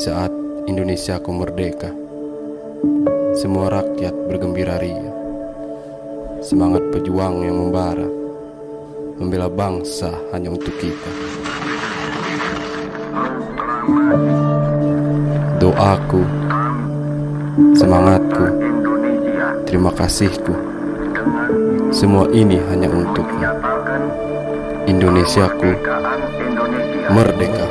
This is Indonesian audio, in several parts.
saat Indonesiaku merdeka, semua rakyat bergembira ria. Semangat pejuang yang membara, membela bangsa hanya untuk kita. Doaku, semangatku, terima kasihku, semua ini hanya untukmu. Indonesiaku merdeka.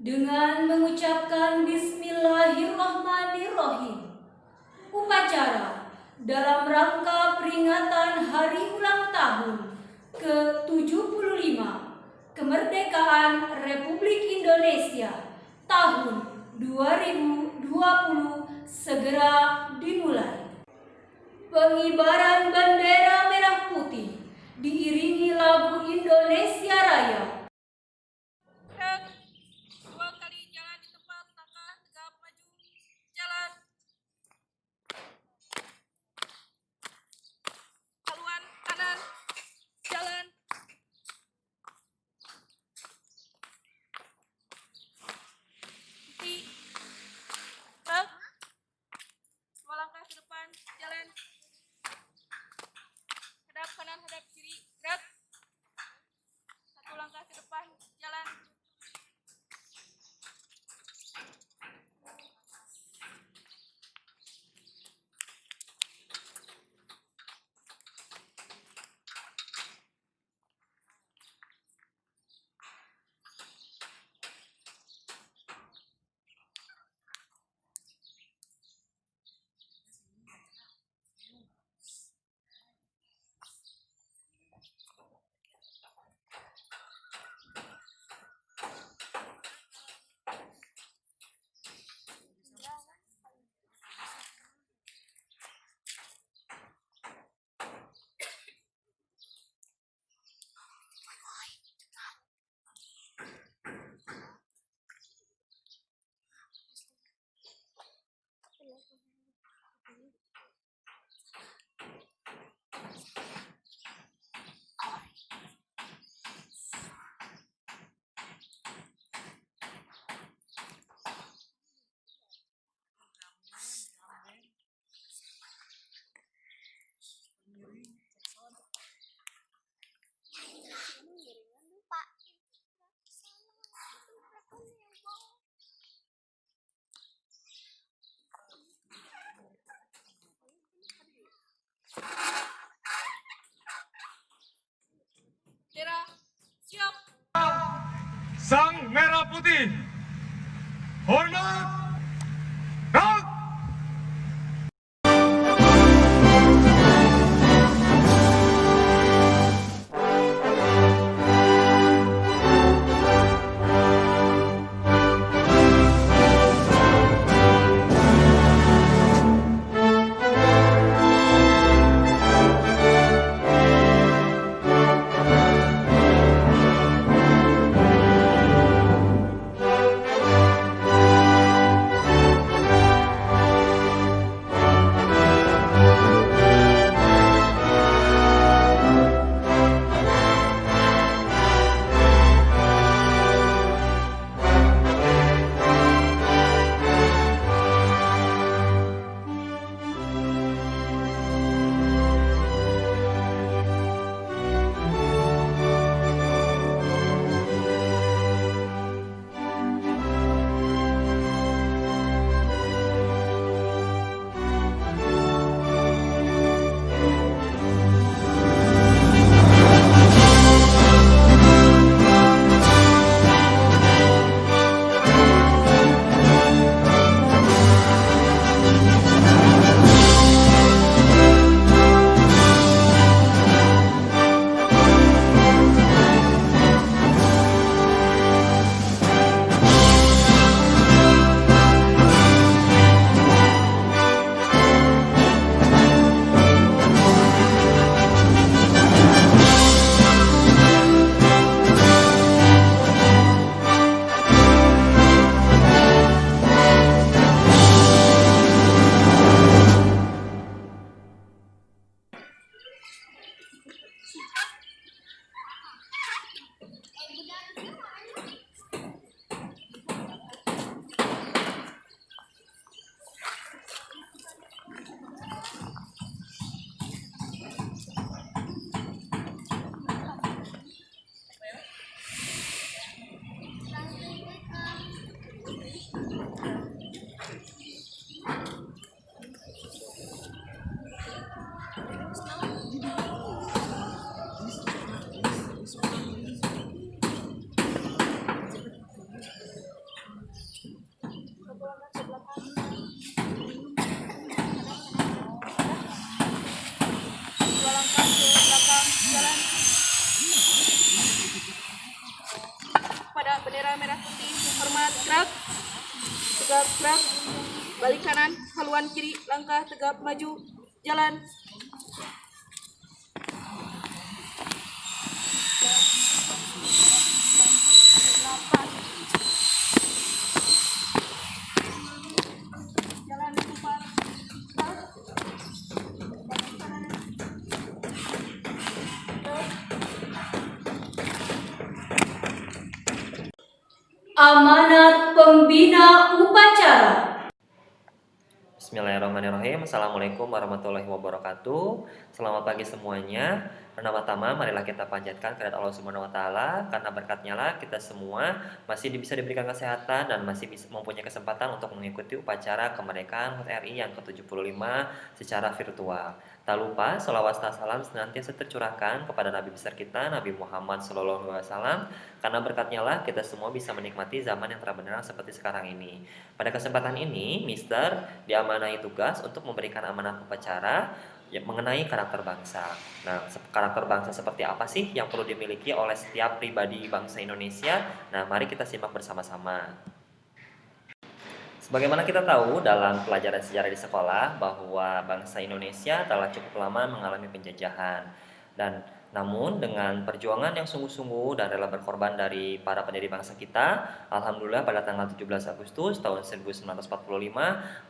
Dengan mengucapkan Bismillahirrahmanirrahim, upacara dalam rangka peringatan Hari Ulang Tahun ke-75 Kemerdekaan Republik Indonesia tahun 2020 segera dimulai. Pengibaran bendera merah putih diiringi lagu Indonesia Raya. Hadap kiri, gerak. Satu langkah ke depan, jalan. Bendera siap. Sang Merah Putih, hormat, gerak. Kanan kiri langkah tegap maju. Jalan. Jalan cepat. Amanat pembina upacara. Bismillahirrahmanirrahim. Assalamualaikum warahmatullahi wabarakatuh. Selamat pagi semuanya. Pertama-tama marilah kita panjatkan kehadirat Allah Subhanahu wa taala, karena berkatnya lah kita semua masih bisa diberikan kesehatan dan masih bisa mempunyai kesempatan untuk mengikuti upacara kemerdekaan HUT RI yang ke-75 secara virtual. Tak lupa sholawat serta salam senantiasa tercurahkan kepada Nabi besar kita Nabi Muhammad SAW, karena berkatnya lah kita semua bisa menikmati zaman yang terang benderang seperti sekarang ini. Pada kesempatan ini, Mister diamanahi tugas untuk memberikan amanat upacara mengenai karakter bangsa. Nah, karakter bangsa seperti apa sih yang perlu dimiliki oleh setiap pribadi bangsa Indonesia? Nah, mari kita simak bersama-sama. Sebagaimana kita tahu dalam pelajaran sejarah di sekolah bahwa bangsa Indonesia telah cukup lama mengalami penjajahan. Dan namun dengan perjuangan yang sungguh-sungguh dan rela berkorban dari para pendiri bangsa kita, alhamdulillah pada tanggal 17 Agustus tahun 1945,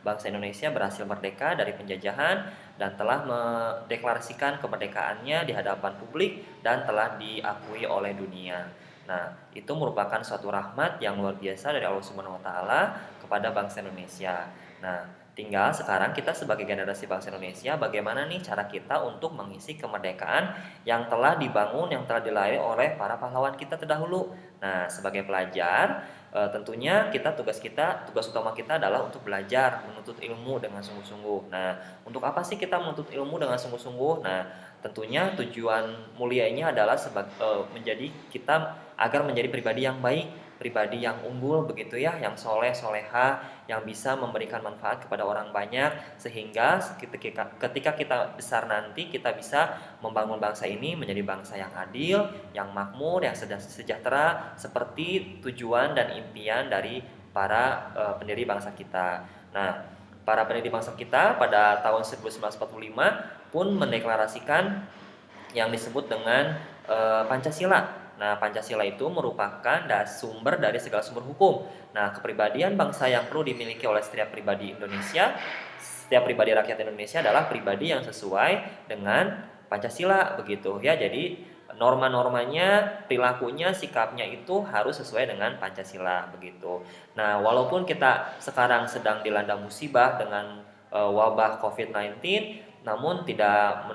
bangsa Indonesia berhasil merdeka dari penjajahan dan telah mendeklarasikan kemerdekaannya di hadapan publik dan telah diakui oleh dunia. Nah, itu merupakan suatu rahmat yang luar biasa dari Allah Subhanahu wa taala kepada bangsa Indonesia. Nah, tinggal sekarang kita sebagai generasi bangsa Indonesia, bagaimana nih cara kita untuk mengisi kemerdekaan yang telah dibangun, yang telah dilahirkan oleh para pahlawan kita terdahulu. Nah, sebagai pelajar, tentunya tugas utama kita adalah untuk belajar, menuntut ilmu dengan sungguh-sungguh. Nah, untuk apa sih kita menuntut ilmu dengan sungguh-sungguh? Nah, tentunya tujuan mulianya adalah menjadi kita agar menjadi pribadi yang baik, pribadi yang unggul begitu ya, yang soleh, soleha, yang bisa memberikan manfaat kepada orang banyak, sehingga ketika kita besar nanti kita bisa membangun bangsa ini menjadi bangsa yang adil, yang makmur, yang sejahtera, seperti tujuan dan impian dari para pendiri bangsa kita. Nah, para pendiri bangsa kita pada tahun 1945 pun mendeklarasikan yang disebut dengan Pancasila. Nah, Pancasila itu merupakan sumber dari segala sumber hukum. Nah, kepribadian bangsa yang perlu dimiliki oleh setiap pribadi Indonesia, setiap pribadi rakyat Indonesia adalah pribadi yang sesuai dengan Pancasila begitu ya. Jadi norma-normanya, perilakunya, sikapnya itu harus sesuai dengan Pancasila begitu. Nah, walaupun kita sekarang sedang dilanda musibah dengan wabah COVID-19, namun tidak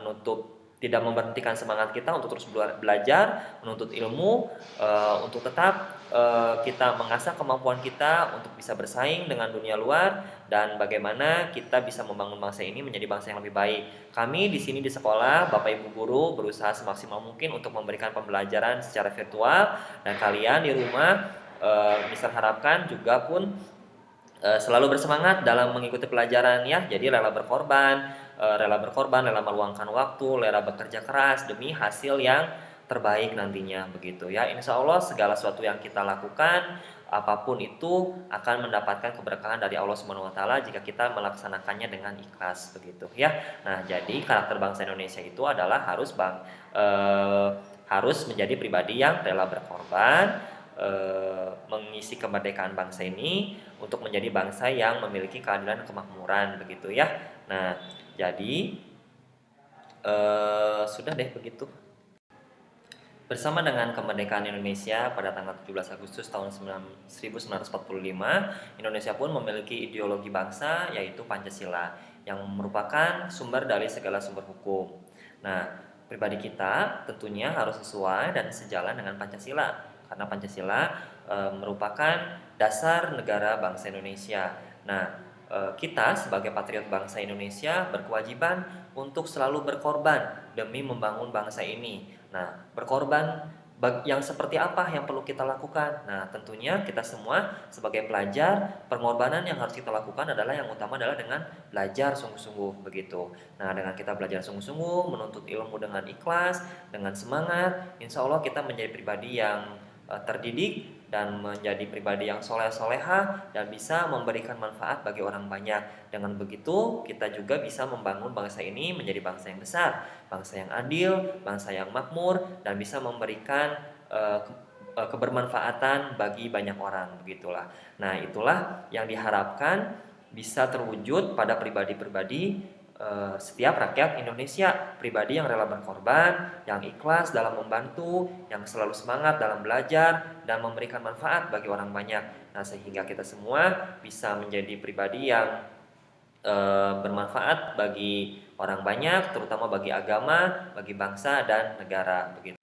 memberhentikan semangat kita untuk terus belajar, menuntut ilmu, untuk tetap kita mengasah kemampuan kita untuk bisa bersaing dengan dunia luar, dan bagaimana kita bisa membangun bangsa ini menjadi bangsa yang lebih baik. Kami di sini di sekolah, Bapak Ibu guru berusaha semaksimal mungkin untuk memberikan pembelajaran secara virtual, dan kalian di rumah, Mister harapkan juga pun selalu bersemangat dalam mengikuti pelajaran ya. Jadi rela berkorban, rela meluangkan waktu, rela bekerja keras demi hasil yang terbaik nantinya begitu ya. Insya Allah segala sesuatu yang kita lakukan, apapun itu akan mendapatkan keberkahan dari Allah Subhanahu wa taala jika kita melaksanakannya dengan ikhlas begitu ya. Nah, jadi karakter bangsa Indonesia itu adalah harus menjadi pribadi yang rela berkorban, mengisi kemerdekaan bangsa ini untuk menjadi bangsa yang memiliki keadilan dan kemakmuran begitu ya. Nah, jadi sudah deh begitu. Bersama dengan kemerdekaan Indonesia pada tanggal 17 Agustus tahun 1945, Indonesia pun memiliki ideologi bangsa yaitu Pancasila yang merupakan sumber dari segala sumber hukum. Nah, pribadi kita tentunya harus sesuai dan sejalan dengan Pancasila, karena Pancasila merupakan dasar negara bangsa Indonesia. Nah, kita sebagai patriot bangsa Indonesia berkewajiban untuk selalu berkorban demi membangun bangsa ini. Nah, berkorban yang seperti apa yang perlu kita lakukan? Nah, tentunya kita semua sebagai pelajar, pengorbanan yang harus kita lakukan adalah yang utama adalah dengan belajar sungguh-sungguh begitu. Nah, dengan kita belajar sungguh-sungguh, menuntut ilmu dengan ikhlas, dengan semangat, insya Allah kita menjadi pribadi yang terdidik, dan menjadi pribadi yang soleh-soleha dan bisa memberikan manfaat bagi orang banyak. Dengan begitu kita juga bisa membangun bangsa ini menjadi bangsa yang besar, bangsa yang adil, bangsa yang makmur, dan bisa memberikan kebermanfaatan bagi banyak orang, begitulah. Nah, itulah yang diharapkan bisa terwujud pada pribadi-pribadi setiap rakyat Indonesia, pribadi yang rela berkorban, yang ikhlas dalam membantu, yang selalu semangat dalam belajar dan memberikan manfaat bagi orang banyak. Nah, sehingga kita semua bisa menjadi pribadi yang bermanfaat bagi orang banyak, terutama bagi agama, bagi bangsa dan negara, begitu.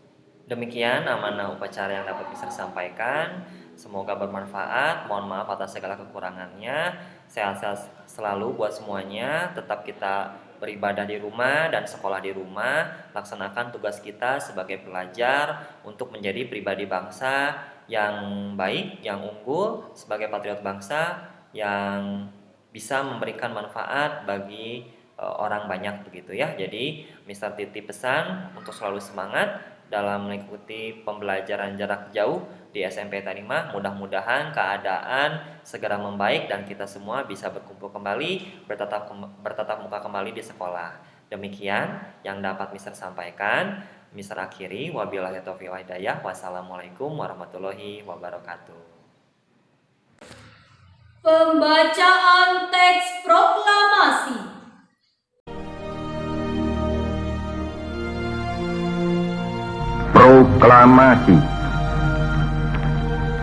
Demikian amanah upacara yang dapat bisa disampaikan. Semoga bermanfaat. Mohon maaf atas segala kekurangannya. Sehat-sehat selalu buat semuanya. Tetap kita beribadah di rumah dan sekolah di rumah. Laksanakan tugas kita sebagai pelajar untuk menjadi pribadi bangsa yang baik, yang unggul, sebagai patriot bangsa yang bisa memberikan manfaat bagi orang banyak, begitu ya. Jadi Mister titip pesan untuk selalu semangat dalam mengikuti pembelajaran jarak jauh di SMP Tarimah. Mudah-mudahan keadaan segera membaik dan kita semua bisa berkumpul kembali, bertatap muka kembali di sekolah. Demikian yang dapat Mister sampaikan. Mister akhiri, wabillahi taufiq wal hidayah. Wassalamualaikum warahmatullahi wabarakatuh. Pembacaan teks proklamasi. Proklamasi.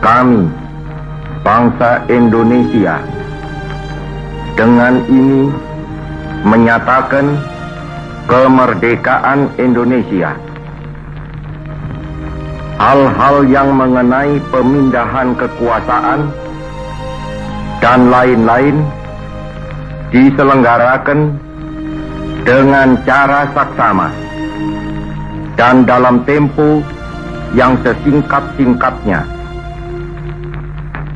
Kami, bangsa Indonesia, dengan ini menyatakan kemerdekaan Indonesia. Hal-hal yang mengenai pemindahan kekuasaan dan lain-lain diselenggarakan dengan cara saksama dan dalam tempo yang sesingkat-singkatnya.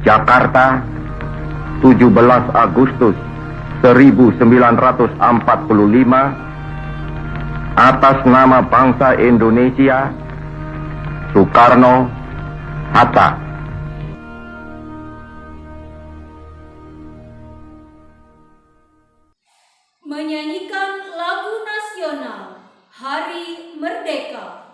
Jakarta, 17 Agustus 1945, atas nama bangsa Indonesia, Soekarno Hatta. Menyanyikan lagu nasional Hari Merdeka.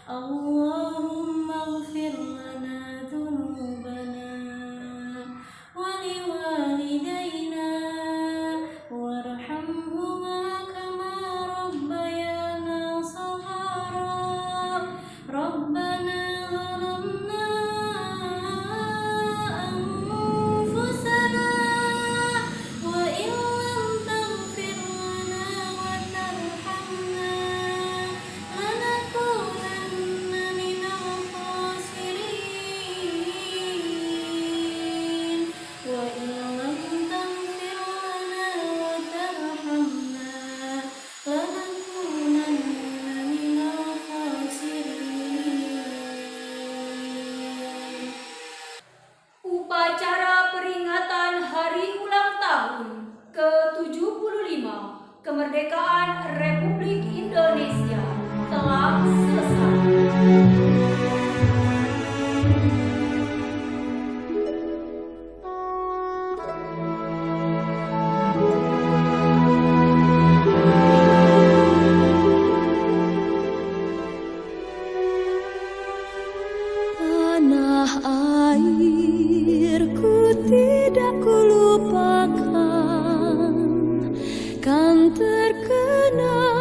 Allahumma kemerdekaan Republik Indonesia telah selesai. Tanah airku tidak kulupakan, kan terkenang